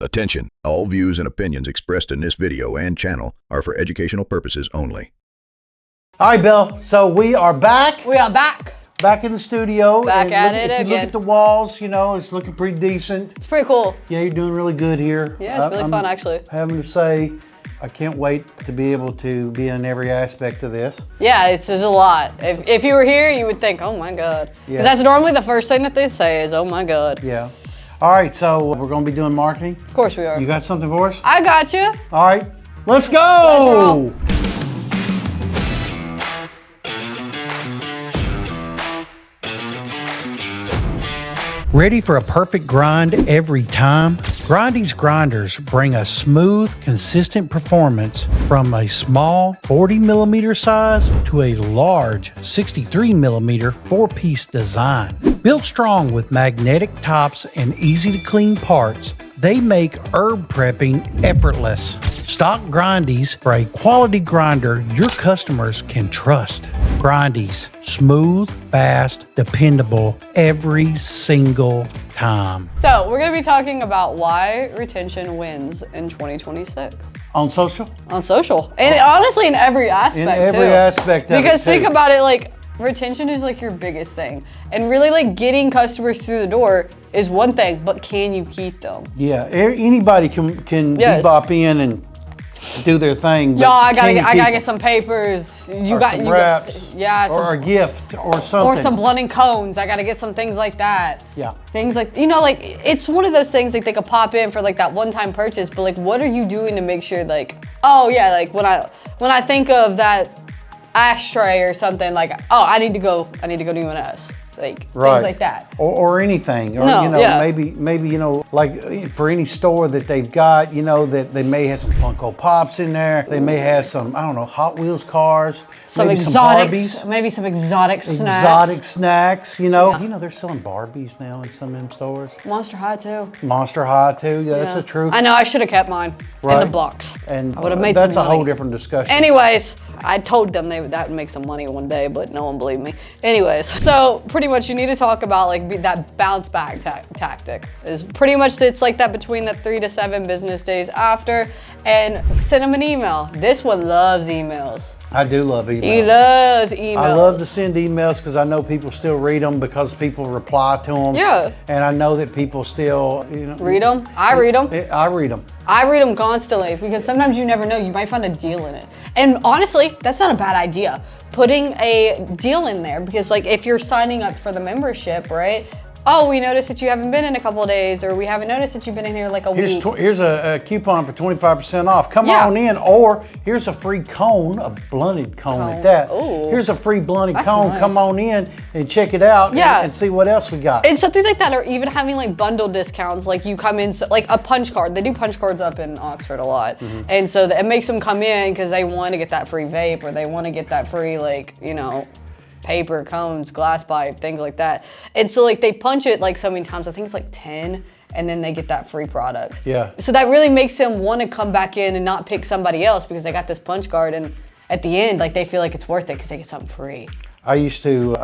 Attention, all views and opinions expressed in this video and channel are for educational purposes only. All right, Bill, so we are back. We are back. Back in the studio. Back at it again. If you look at the walls, you know, it's looking pretty decent. It's pretty cool. Yeah, you're doing really good here. Yeah, it's really fun, actually. Having to say, I can't wait to be able to be in every aspect of this. Yeah, it's just a lot. If you were here, you would think, oh my God. Because Yeah. that's normally the first thing that they say is, oh my God. Yeah. All right, so we're going to be doing marketing. Of course we are. You got something for us? I got you. All right, let's go. Let's roll. Ready for a perfect grind every time? Grindy's grinders bring a smooth, consistent performance from a small 40 millimeter size to a large 63 millimeter 4-piece design. Built strong with magnetic tops and easy to clean parts, they make herb prepping effortless. Stock Grindy's for a quality grinder your customers can trust. Grindy's, smooth, fast, dependable every single time. So we're going to be talking about why retention wins in 2026. On social? On social. And honestly, in every aspect, In every aspect of it, Because think too. about it, like, retention is like your biggest thing. And really, like, getting customers through the door is one thing, but can you keep them? Yeah, anybody can Yes. bebop in and do their thing. but Yo, I can you gotta keep get some papers. You or got some you wraps, got, yeah, some, or a gift, or something. or some blunting cones. I gotta get some things like that. Yeah. Things like, you know, like, it's one of those things like they could pop in for like that one-time purchase, but like, what are you doing to make sure, like, oh yeah, like when I think of that ashtray or something, like, oh, I need to go to UNS. Like, Right. things like that. Or anything, or No, you know, yeah. maybe you know, like for any store that they've got, you know, that they may have some Funko Pops in there. They may have some, I don't know, Hot Wheels cars, Some maybe exotics, some Barbies, maybe some exotic snacks. exotic snacks. You know, Yeah. you know, they're selling Barbies now in some of them stores. Monster High too. Monster High too. Yeah, that's the truth. I know, I should have kept mine in Right. the box. And I would have made that's some a money. whole different discussion. Anyways, I told them that would make some money one day, but no one believed me. Anyways, so pretty much you need to talk about like that bounce back tactic. Is pretty much, it's like that between the 3 to 7 business days after, and send them an email. This one loves emails. I do love emails. He loves emails. I love to send emails because I know people still read them because people reply to them. Yeah. And I know that people still, you know. Read them. I read them. I read them. I read them constantly because sometimes you never know, you might find a deal in it. And honestly, that's not a bad idea. Putting a deal in there, because like if you're signing up for the membership, right? Oh, we noticed that you haven't been in a couple of days, or we haven't noticed that you've been in here like a week. Here's a coupon for 25% off. Come Yeah. on in, or here's a free cone, a blunted cone at that. Ooh. Here's a free blunted That's cone. nice. Come on in and check it out Yeah. and see what else we got. And something like that, or even having like bundle discounts, like you come in, so, like a punch card. They do punch cards up in Oxford a lot. Mm-hmm. And so it makes them come in because they want to get that free vape, or they want to get that free, like, you know, paper, cones, glass pipe, things like that. And so like they punch it like so many times, I think it's like 10, and then they get that free product. Yeah. So that really makes them want to come back in and not pick somebody else because they got this punch card, and at the end, like they feel like it's worth it because they get something free. I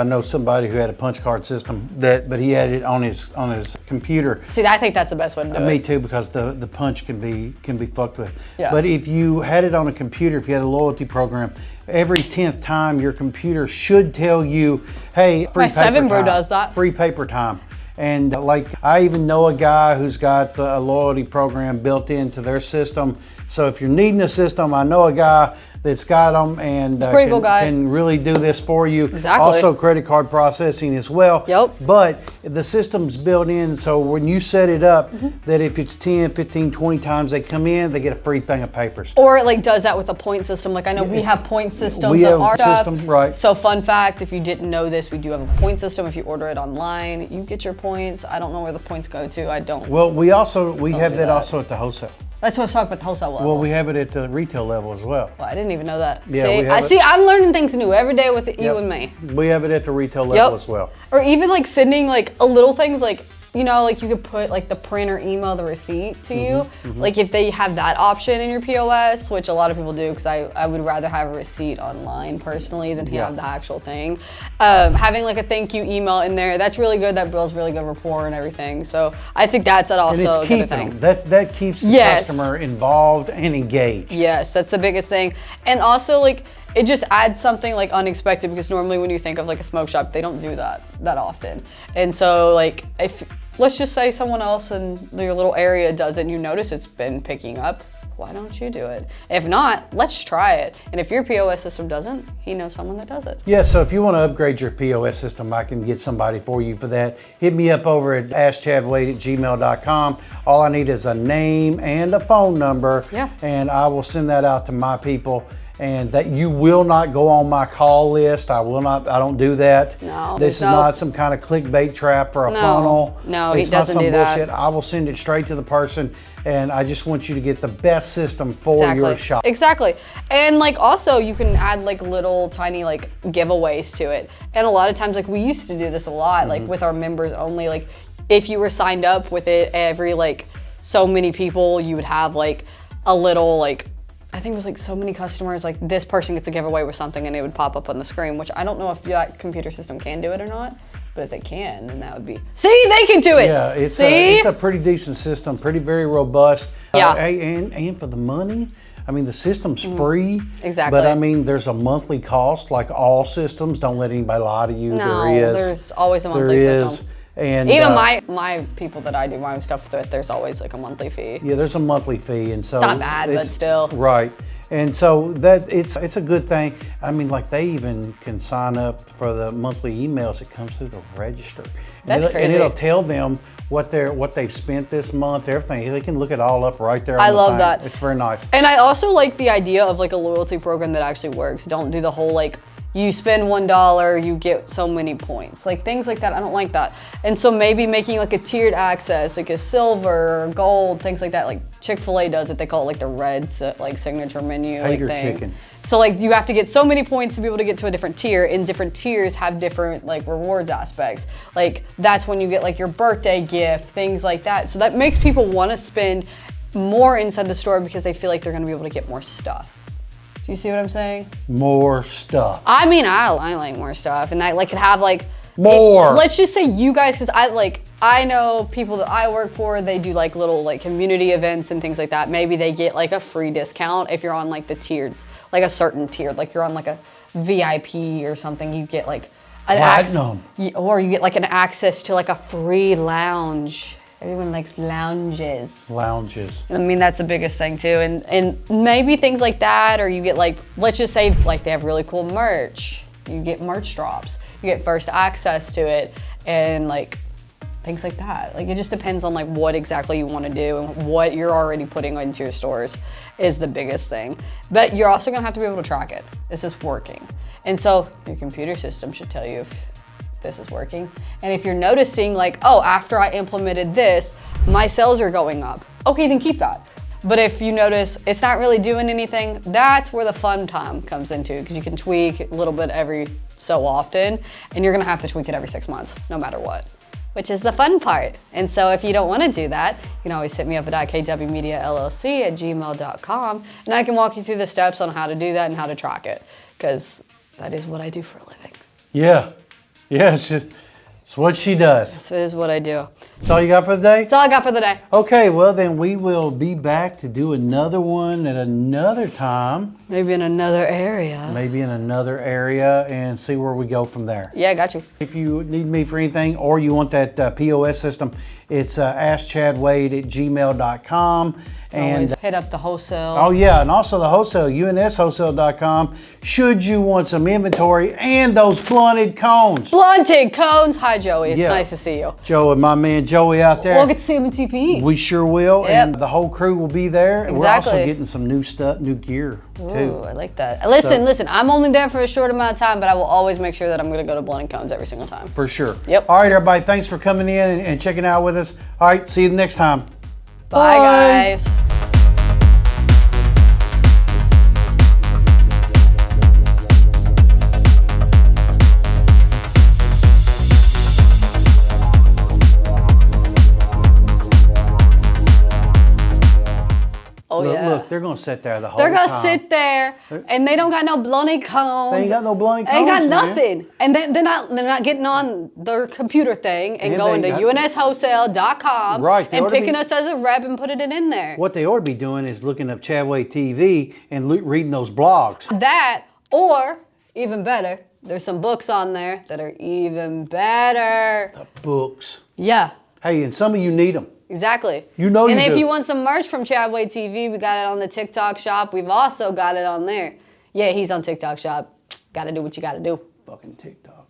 know somebody who had a punch card system but he had it on his computer. See, I think that's the best way to do Me it. too, because the punch can be fucked with. Yeah. But if you had it on a computer, if you had a loyalty program, every 10th time your computer should tell you, hey, free My paper 7 Bro time. does that. Free paper time. And like, I even know a guy who's got a loyalty program built into their system. So if you're needing a system, I know a guy that's got them and pretty cool guy. can really do this for you. Exactly. Also credit card processing as well. Yep. But the system's built in, so when you set it up, Mm-hmm. that if it's 10, 15, 20 times they come in, they get a free thing of papers. Or it like does that with a point system. Like I know we have point systems We have on our a stuff. system, right. So fun fact, if you didn't know this, we do have a point system. If you order it online, you get your points. I don't know where the points go to. I don't. Well, we have do that that. also at the wholesale. That's what I was talking about the wholesale level. Well, we have it at the retail level as well. Well, I didn't even know that. Yeah, see, we have it. I'm learning things new every day with you Yep. and me. We have it at the retail level as well. Or even like sending like a little things like you know, like you could put like the print or email the receipt to you. Like if they have that option in your POS, which a lot of people do, because I would rather have a receipt online personally than have the actual thing. Having like a thank you email in there, that's really good. That builds really good rapport and everything. So I think that's also a good thing. That keeps the customer involved and engaged. Yes, that's the biggest thing. And also like, it just adds something like unexpected, because normally when you think of like a smoke shop, they don't do that often. And so like, if let's just say someone else in your little area does it and you notice it's been picking up, why don't you do it? If not, let's try it. And if your POS system doesn't, he knows someone that does it. Yeah, so if you want to upgrade your POS system, I can get somebody for you for that. Hit me up over at askchadwade@gmail.com. All I need is a name and a phone number, and I will send that out to my people. And that you will not go on my call list. I don't do that. No. This is not some kind of clickbait trap for a funnel. No, he doesn't do that. Bullshit. I will send it straight to the person, and I just want you to get the best system for your shop. Exactly. And like also you can add like little tiny like giveaways to it. And a lot of times like we used to do this a lot, like with our members only, like if you were signed up with it every like so many people, you would have like a little like, I think it was like so many customers, like this person gets a giveaway with something and it would pop up on the screen, which I don't know if that computer system can do it or not, but if they can, then that would be, see, they can do it. Yeah, it's a pretty decent system, very robust. Yeah. And for the money, I mean, the system's free. Exactly. But I mean, there's a monthly cost like all systems. Don't let anybody lie to you. No, there is. there's always a monthly system. And even my people that I do my stuff with, there's always like a monthly fee. Yeah, there's a monthly fee, and so it's not bad, but still. Right, and so that it's a good thing. I mean, like they even can sign up for the monthly emails that comes through the register. That's crazy. And it'll tell them what they've spent this month, everything. They can look it all up right there. I love that. It's very nice. And I also like the idea of like a loyalty program that actually works. Don't do the whole like, you spend $1, you get so many points. Like things like that, I don't like that. And so maybe making like a tiered access, like a silver, gold, things like that. Like Chick-fil-A does it, they call it like the red like signature menu like thing. Chicken. So like you have to get so many points to be able to get to a different tier, and different tiers have different like rewards aspects. Like that's when you get like your birthday gift, things like that. So that makes people want to spend more inside the store because they feel like they're gonna be able to get more stuff. Do you see what I'm saying? More stuff. I mean, I like more stuff, and I like could have like more. Let's just say you guys, because I know people that I work for, they do like little like community events and things like that. Maybe they get like a free discount if you're on like the tiers, like a certain tier, like you're on like a VIP or something. You get like an or you get like an access to like a free lounge. Everyone likes lounges. Lounges. I mean, that's the biggest thing too. And maybe things like that, or you get like, let's just say like they have really cool merch. You get merch drops. You get first access to it, and like things like that. Like it just depends on like what exactly you want to do, and what you're already putting into your stores is the biggest thing. But you're also gonna have to be able to track it. Is this working? And so your computer system should tell you if this is working. And if you're noticing like, oh, after I implemented this, my sales are going up, okay, then keep that. But if you notice it's not really doing anything, that's where the fun time comes into, because you can tweak a little bit every so often, and you're gonna have to tweak it every 6 months, no matter what, which is the fun part. And so if you don't wanna do that, you can always hit me up at ikwmediallc@gmail.com, and I can walk you through the steps on how to do that and how to track it, because that is what I do for a living. Yeah. Yeah, it's what she does. This is what I do. That's all you got for the day? That's all I got for the day. Okay, well then we will be back to do another one at another time. Maybe in another area. Maybe in another area, and see where we go from there. Yeah, I got you. If you need me for anything, or you want that POS system, it's askchadwade@gmail.com. And always hit up the wholesale. Oh yeah, and also the wholesale, unswholesale.com, should you want some inventory and those blunted cones. Blunted cones. Hi, Joey. It's nice to see you. Joe and my man Joey out there. We'll get to see him in TPE. We sure will, and the whole crew will be there. And exactly. we're also getting some new stuff, new gear too. Ooh, I like that. Listen, I'm only there for a short amount of time, but I will always make sure that I'm gonna go to blunted cones every single time. For sure. Yep. All right, everybody, thanks for coming in and checking out with us. All right, see you next time. Bye guys. Oh, look, yeah. Look, they're going to sit there the whole They're time. going to sit there, and they don't got no blunty combs. They ain't got no blunty combs, They ain't got man. nothing. And they're not getting on their computer thing and going to UNSWholesale.com Right, and picking us as a rep and putting it in there. What they ought to be doing is looking up Chadway TV and reading those blogs. That, or even better, there's some books on there that are even better. The books. Yeah. Hey, and some of you need them. Exactly. You know you And if do. you want some merch from Chadway TV, we got it on the TikTok shop. We've also got it on there. Yeah, he's on TikTok shop. Got to do what you got to do. Fucking TikTok.